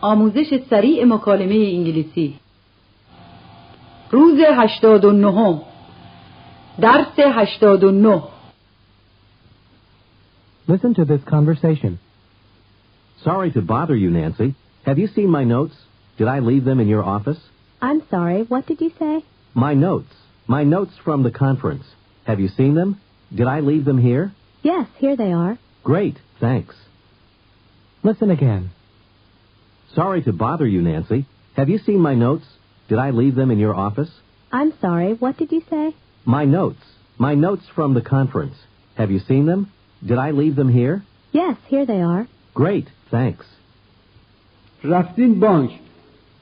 آموزش سریع مکالمه انگلیسی. روز 89. درس 89. Listen to this conversation. Sorry to bother you, Nancy. Have you seen my notes? Did I leave them in your office? I'm sorry, what did you say? My notes. My notes from the conference. Have you seen them? Did I leave them here? Yes, here they are. Great, thanks. Listen again. Sorry to bother you, Nancy. Have you seen my notes? Did I leave them in your office? I'm sorry, what did you say? My notes. My notes from the conference. Have you seen them? Did I leave them here? Yes, here they are. Great, thanks. رفتین بانک.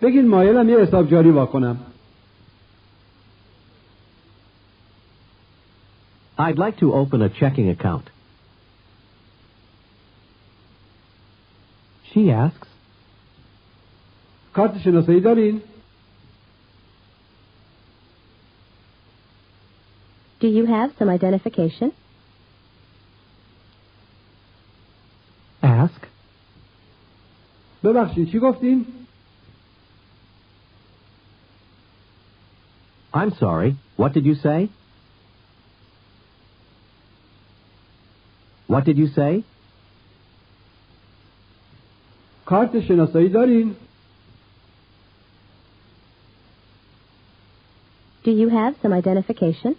بگین مایلم یه حساب جاری واکنم. I'd like to open a checking account. She asks, کارت شناسایی دارین؟ Do you have some identification? ask, ببخشید چی گفتین؟ I'm sorry. What did you say? What did you say? کارت شناسایی دارین؟ Do you have some identification?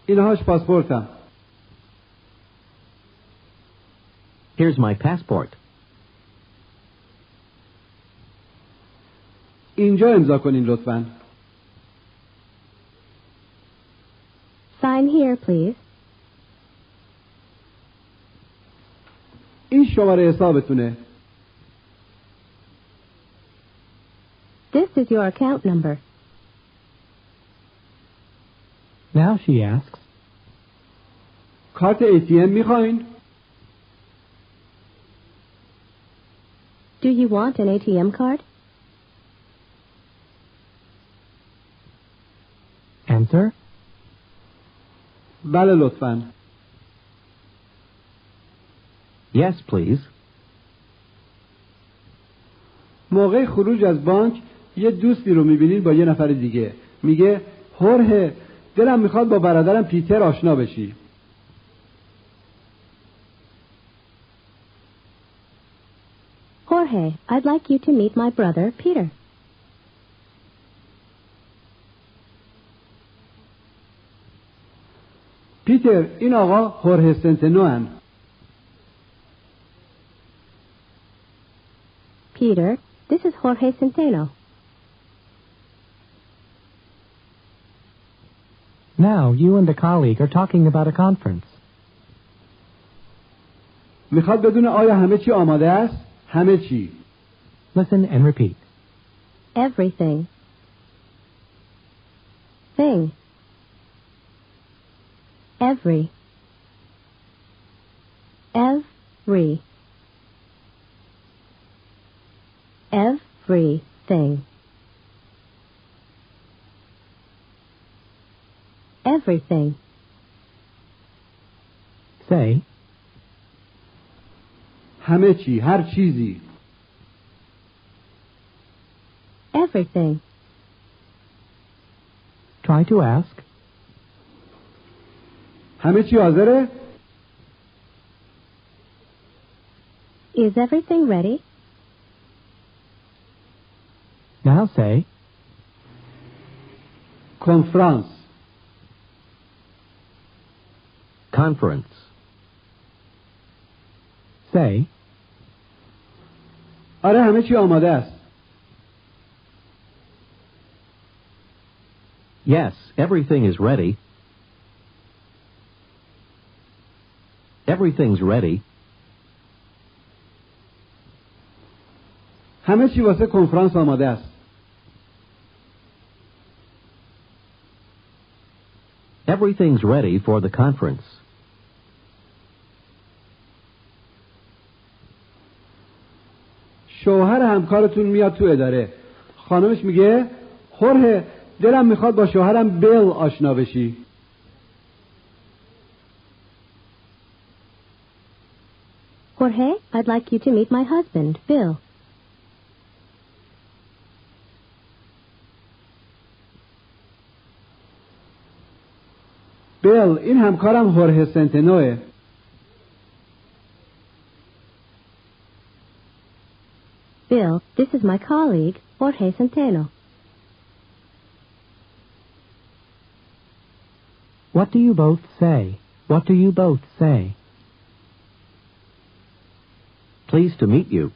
اینهاش پاسپورتم. Here's my passport. اینجا امضا کنین لطفاً. Sign here, please. این شماره حسابتونه. This is your account number. now she asks, کارت ATM میخواین؟ Do you want an ATM card? answer, بله لطفاً. Yes, please. موقع خروج از بانک یه دوستی رو میبینین با یه نفر دیگه. میگه هورهه دلم میخواد با برادرم پیتر آشنا بشی. Jorge, I'd like you to meet my brother, Peter. پیتر این آقا هورهه سنتنوان. Peter, this is Jorge Centeno. now you and a colleague are talking about a conference. میخواد بدونه آیا همه چی آماده است؟ همه چی. Listen and repeat. Everything. Thing. Every. Every. Everything. Everything. Say, همه چی، هر چیزی. Everything. try to ask, همه چی حاضره؟ Is everything ready? now say, کنفرانس. Conference. say, آره همه چی آماده است. Yes, everything is ready. Everything's ready. همه چی واسه کنفرانس آماده است. Everything's ready for the conference. شوهر همکارتون میاد تو اداره. خانمش میگه هورهه دلم میخواد با شوهرم بیل آشنا بشی. Jorge, I'd like you to meet my husband, Bill. بیل، این همکارم هورهه سنتنوه. Bill, this is my colleague, Jorge Centeno. What do you both say? What do you both say? Pleased to meet you.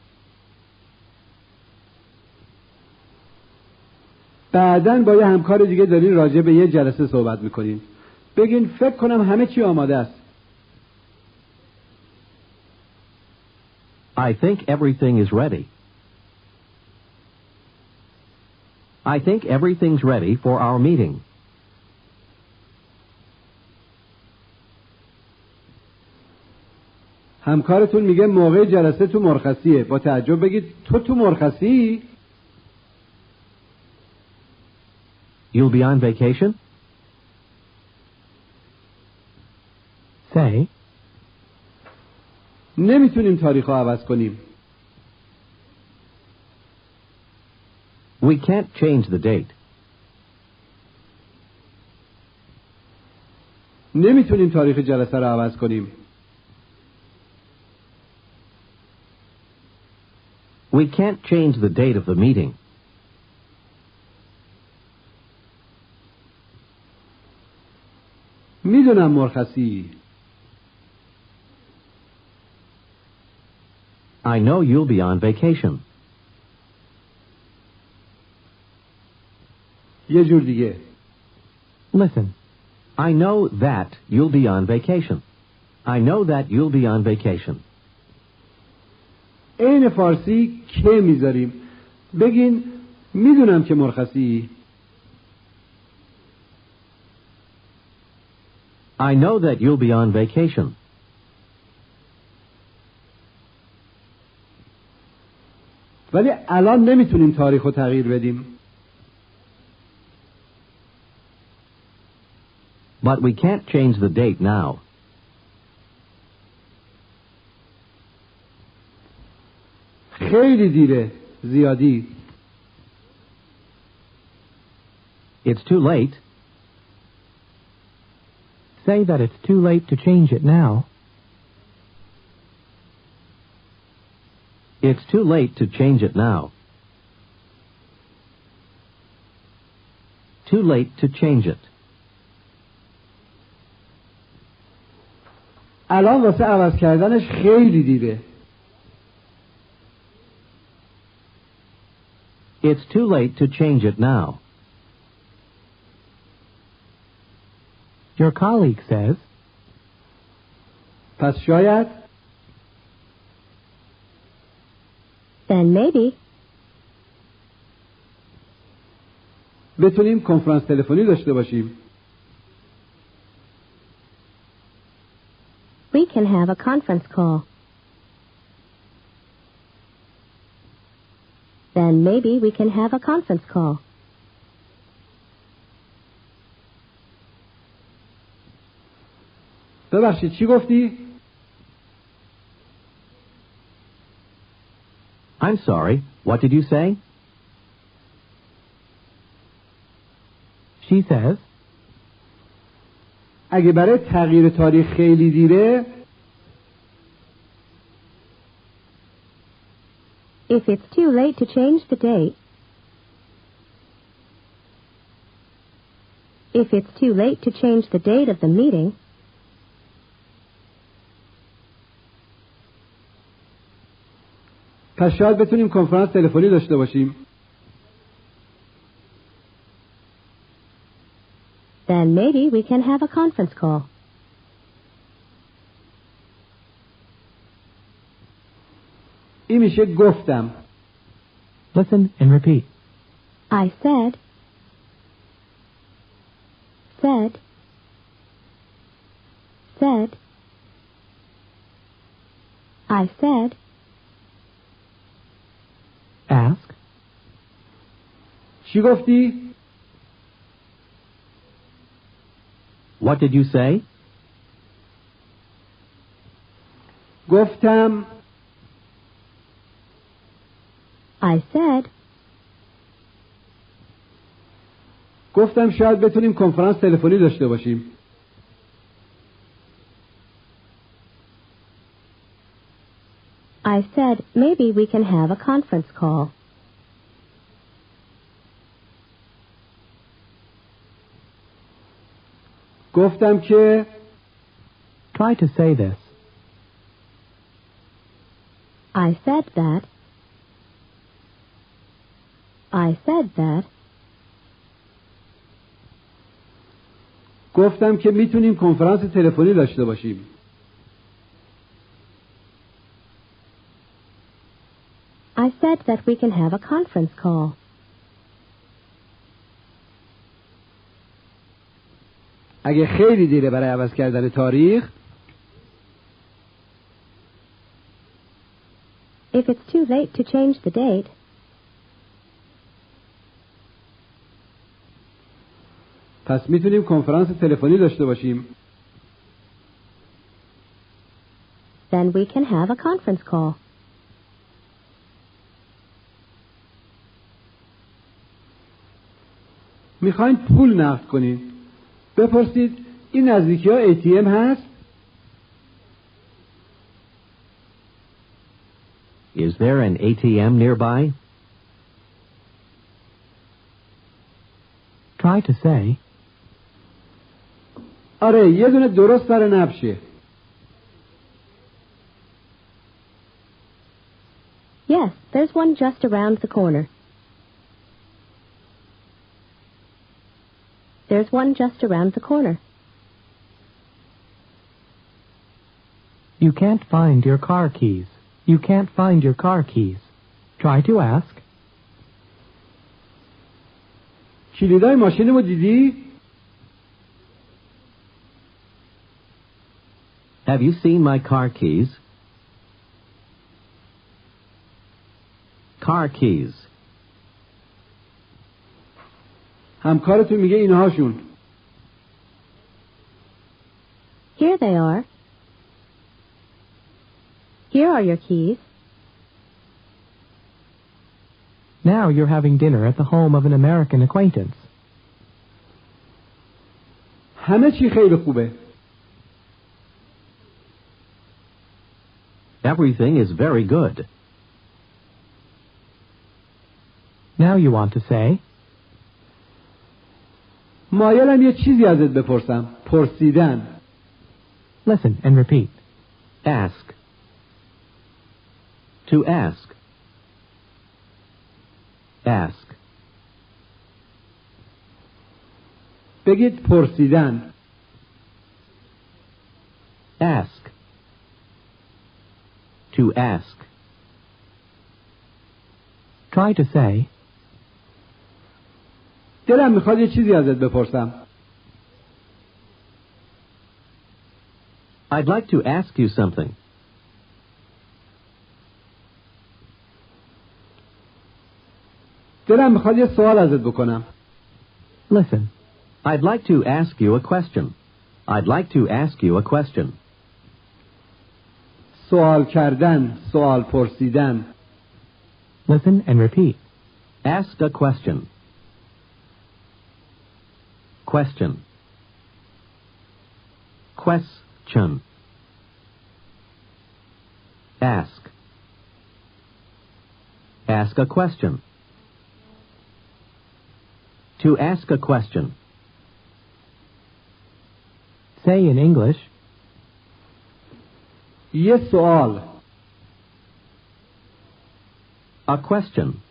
بعدن با یه همکار دیگه دارین راجع به یه جلسه صحبت میکنین. بگین فکر کنم همه چی آماده است. I think everything is ready. I think everything's ready for our meeting. همکارتون میگه موقع جلسه تو مرخصیه. با تعجب بگید تو مرخصی؟ You'll be on vacation? Say, نمیتونیم تاریخ رو عوض کنیم. We can't change the date. نمیتونیم تاریخ جلسه رو عوض کنیم. We can't change the date of the meeting. میدونم مرخصی. I know you'll be on vacation. یه جور دیگه. listen. I know that you'll be on vacation. I know that you'll be on vacation. عین فارسی که میذاریم. بگین میدونم که مرخصی. I know that you'll be on vacation. ولی الان نمیتونیم تاریخ رو تغییر بدیم. But we can't change the date now. خیلی دیره. زیادی. It's too late. Say that it's too late to change it now. It's too late to change it now. Too late to change it. الان واسه عوض کردنش خیلی دیره. It's too late to change it now. Your colleague says, پس شاید Then maybe بتونیم کنفرانس تلفنی داشته باشیم. we can have a conference call. Then maybe we can have a conference call. ببخشید چی گفتی؟ I'm sorry. What did you say? she says, اگه برای تغییر تاریخ خیلی دیره If it's too late to change the date, if it's too late to change the date of the meeting, پس شاید بتونیم کنفرانس تلفنی داشته باشیم. then maybe we can have a conference call. این میشه گفتم. listen and repeat. I said, said, said, I said, Ask, چی گفتی؟ What did you say? گفتم I said, گفتم شاید بتونیم کنفرانس تلفنی داشته باشیم. I said, maybe we can have a conference call. گفتم که Try to say this. I said that. I said that. گفتم که میتونیم کنفرانس تلفنی داشته باشیم. I said that we can have a conference call. اگه خیلی دیره برای عوض کردن تاریخ، If it's too late to change the date, پس میتونیم کنفرانس تلفنی داشته باشیم. then we can have a conference call. میخواین پول نقد کنین. بپرسید این نزدیکی ها ATM هست؟ Is there an ATM nearby? Try to say, آره یه دونه درست سر نبشه. Yes, there's one just around the corner. There's one just around the corner. you can't find your car keys. You can't find your car keys. Try to ask, کلیدای ماشینمو دیدی؟ Have you seen my car keys? Car keys. همکارتون میگه اینهاشون. Here they are. Here are your keys. now you're having dinner at the home of an American acquaintance. همه چی خیلی خوبه. Everything is very good. Now you want to say, مایلم یه چیزی ازت بپرسم. پرسیدن. listen and repeat. Ask. To ask. Ask. بگید پرسیدن. Ask. To ask. Try to say, دلم میخواد یه چیزی ازت بپرسم. I'd like to ask you something. دلم میخواد یه سوال ازت بکنم. listen, I'd like to ask you a question. I'd like to ask you a question. سوال کردن، سوال پرسیدن. listen and repeat. Ask a question. Question. Question. Ask. Ask a question. To ask a question. Say in English, یه سوال. A question.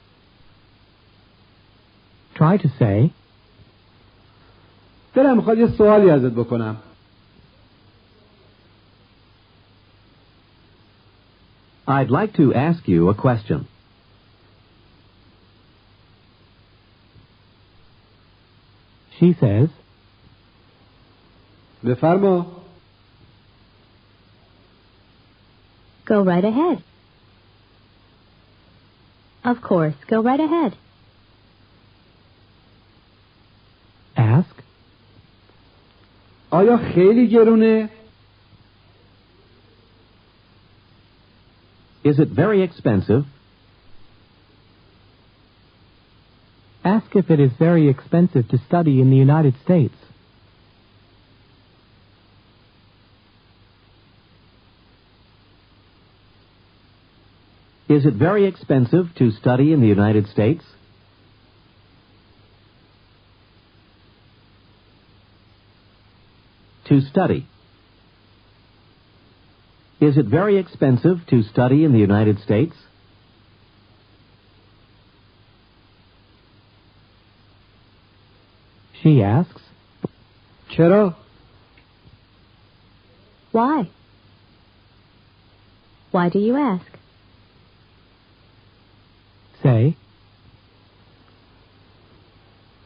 try to say, دلم میخواد یه سوالی ازت بکنم. I'd like to ask you a question. she says, بفرما. Go right ahead. Of course, go right ahead. ask, آیا خیلی گرونه؟ Is it very expensive? Ask if it is very expensive to study in the United States. Is it very expensive to study in the United States? To study. Is it very expensive to study in the United States? She asks, چرا؟ Why? Why do you ask? say,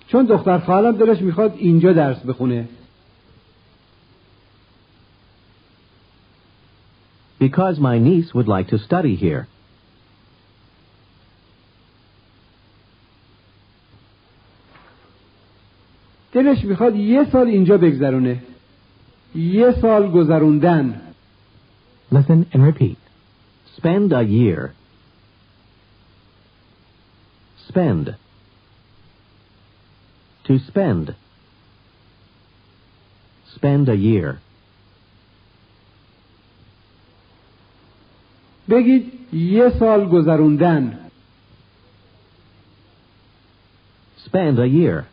چون دختر خالم دلش میخواد اینجا درس بخونه. Because my niece would like to study here. دلش میخواد یه سال اینجا بگذرونه. یه سال گذروندن. listen and repeat. Spend a year. Spend. To spend. Spend a year. بگید یه سال گذروندن. Spend a year.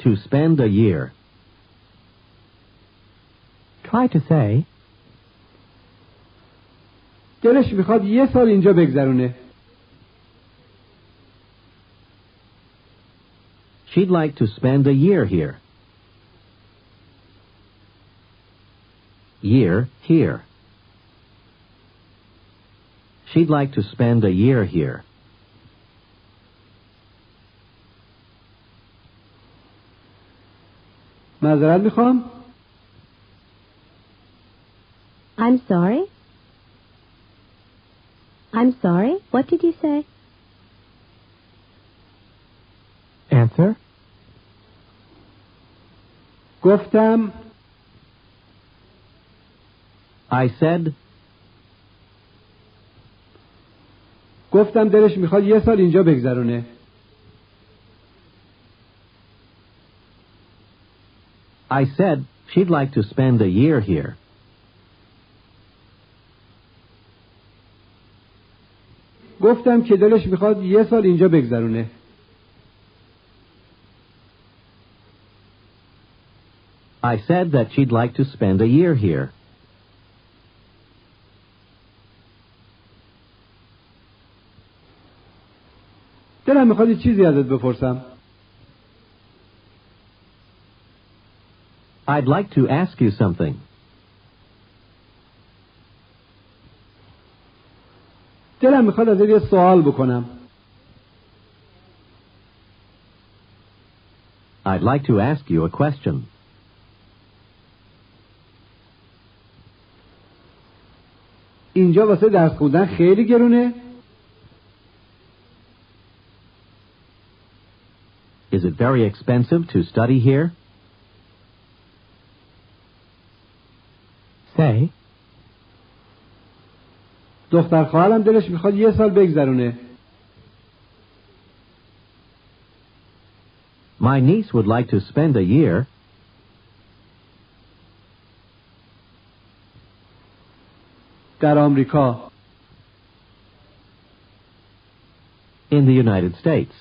To spend a year. Try to say, دلش میخواد یه سال اینجا بگذرونه. She'd like to spend a year here. Year, here. She'd like to spend a year here. معذرت میخوام. I'm sorry? I'm sorry? What did you say? answer, گفتم I said, گفتم دلش میخواد یه سال اینجا بگذرونه. I said she'd like to spend a year here. گفتم که دلش میخواد یه سال اینجا بگذرونه. I said that she'd like to spend a year here. دلم میخواد یه چیزی ازت بپرسم. I'd like to ask you something. دلم میخواد ازت یه سوال بکنم. I'd like to ask you a question. اینجا واسه درس خوندن خیلی گرونه؟ Is it very expensive to study here? say, دختر خواهرم دلش میخواد یه سال بگذرونه. My niece would like to spend a year. در آمریکا. In the United States.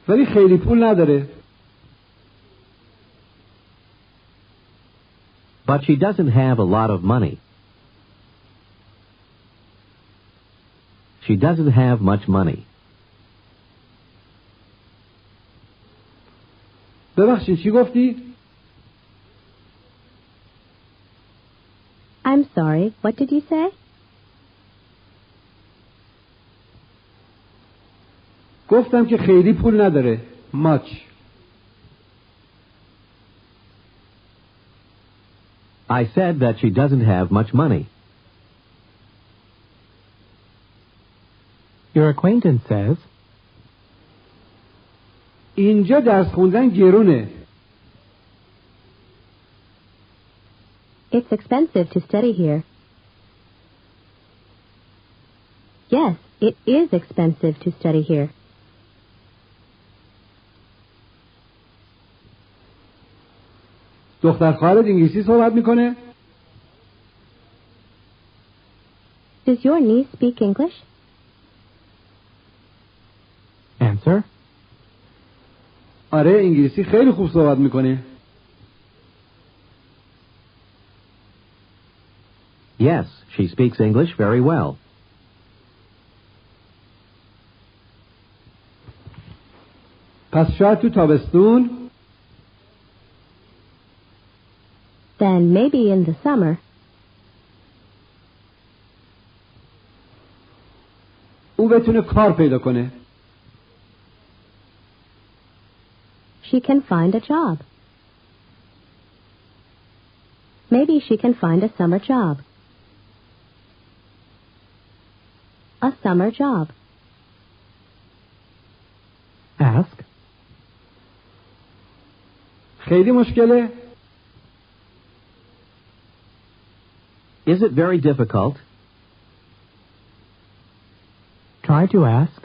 ولی خیلی پول نداره. But she doesn't have a lot of money. She doesn't have much money. ببخشید چی گفتی؟ I'm sorry, what did you say? گفتم که خیلی پول نداره. much. I said that she doesn't have much money. your acquaintance says, اینجا درس خوندن گرونه. It's expensive to study here. Yes, it is expensive to study here. دختر خالت انگلیسی صحبت میکنه؟ Does your niece speak English? Answer. آره انگلیسی خیلی خوب صحبت میکنه. Yes, she speaks English very well. پس شاید تو تابستون Then maybe in the summer, او بتونه کار پیدا کنه. she can find a job. Maybe she can find a summer job. A summer job. Ask. خیلی مشکله؟ Is it very difficult? Try to ask.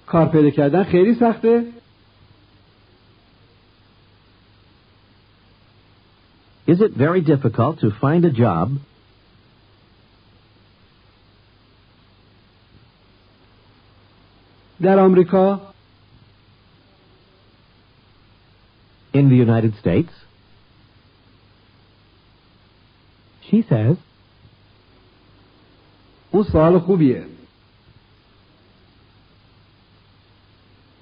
کار پیدا کردن خیلی سخته؟ Is it very difficult to find a job? در آمریکا In the United States? She says, اون سوال خوبیه.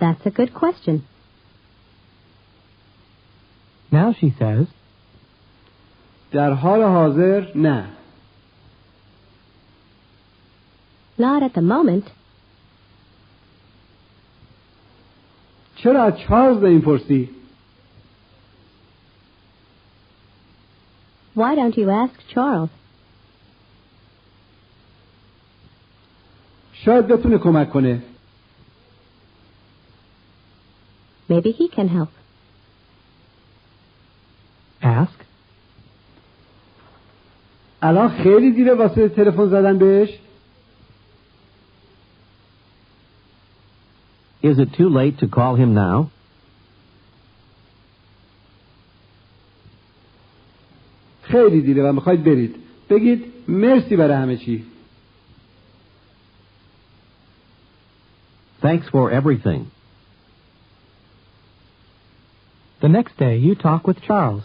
That's a good question. now she says, در حال حاضر نه. Not at the moment. چرا از چارلز نمیپرسی؟ Why don't you ask Charles? شاید بتونه کمک کنه. Maybe he can help. ask. الان خیلی دیره واسه تلفن زدن بهش. Is it too late to call him now? خیلی دیره و میخواید برید. بگید مرسی برای همه چی. Thanks for everything. The next day you talk with Charles.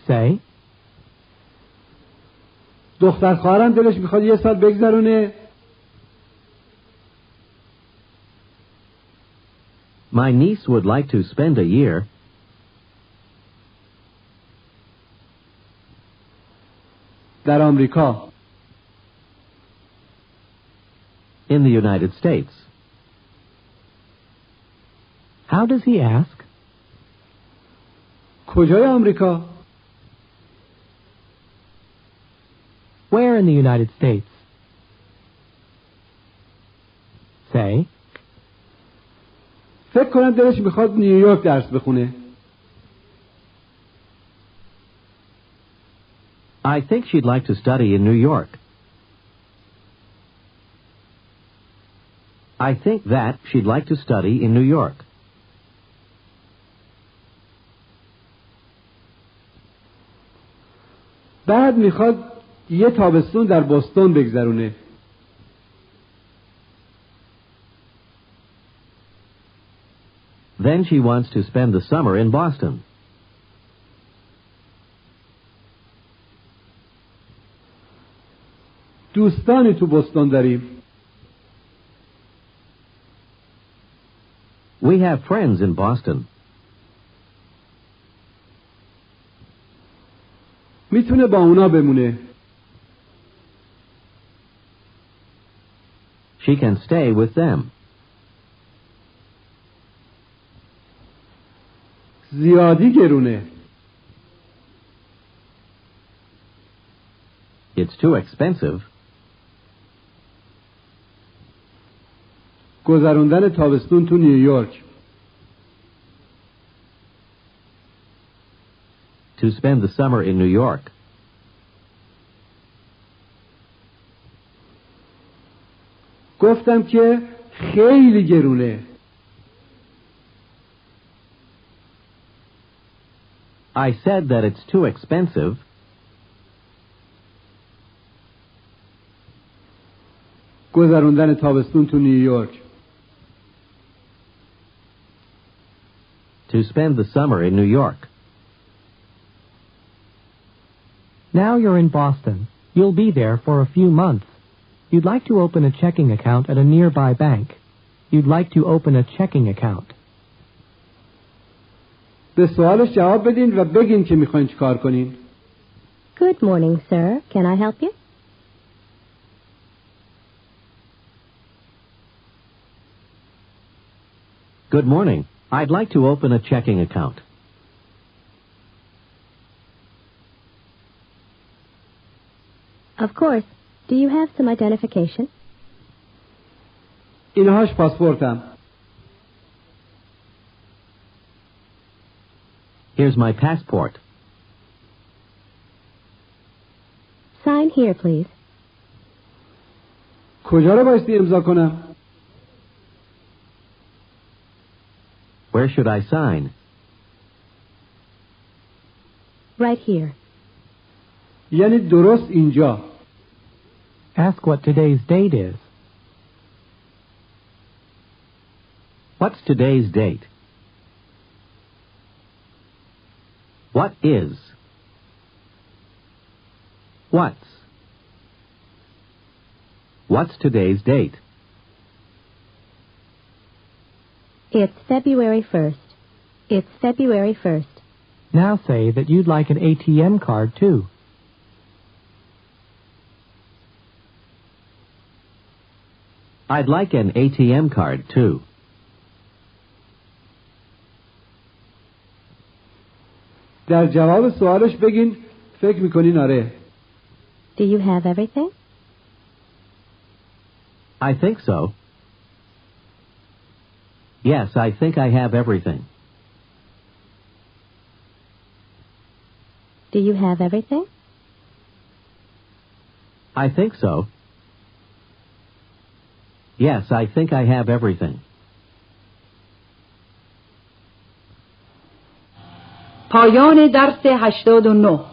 Say, دختر خواهرم دلش میخواد یه سال بگذرونه. My niece would like to spend a year. در آمریکا. In the United States. how does he ask? کجای آمریکا؟ Where in the United States? Say, فکر کنم دلش میخواد نیویورک درس بخونه. I think she'd like to study in New York. I think that she'd like to study in New York. بعد میخواد یه تابستون در بوستون بگذرونه. Then she wants to spend the summer in Boston. دوستانی تو بوستون داریم. We have friends in Boston. میتونه با اونا بمونه. She can stay with them. زیادی گرونه. It's too expensive. گذراندن تابستون تو نیویورک. to spend the summer in New York. گفتم که خیلی گرونه. I said that it's too expensive. گذروندن تابستون تو نیویورک. To spend the summer in New York. Now you're in Boston. You'll be there for a few months. You'd like to open a checking account at a nearby bank. You'd like to open a checking account. به سوالش جواب بدین و بگین که میخواین چی کار کنین. Good morning, sir. Can I help you? Good morning. I'd like to open a checking account. Of course. Do you have some identification? اینهاش پاسپورتم. Here's my passport. Sign here, please. کجا رو بایستی امضا کنم؟ Where should I sign? Right here. یعنی درست اینجا. Ask what today's date is. What's today's date? What is? What's? What's today's date? It's February 1st. It's February 1st. Now say that you'd like an ATM card too. I'd like an ATM card too. در جواب سوالش بگین فکر میکنین آره. Do you have everything? I think so. Yes, I think I have everything. Do you have everything? I think so. Yes, I think I have everything. پایان درس 89.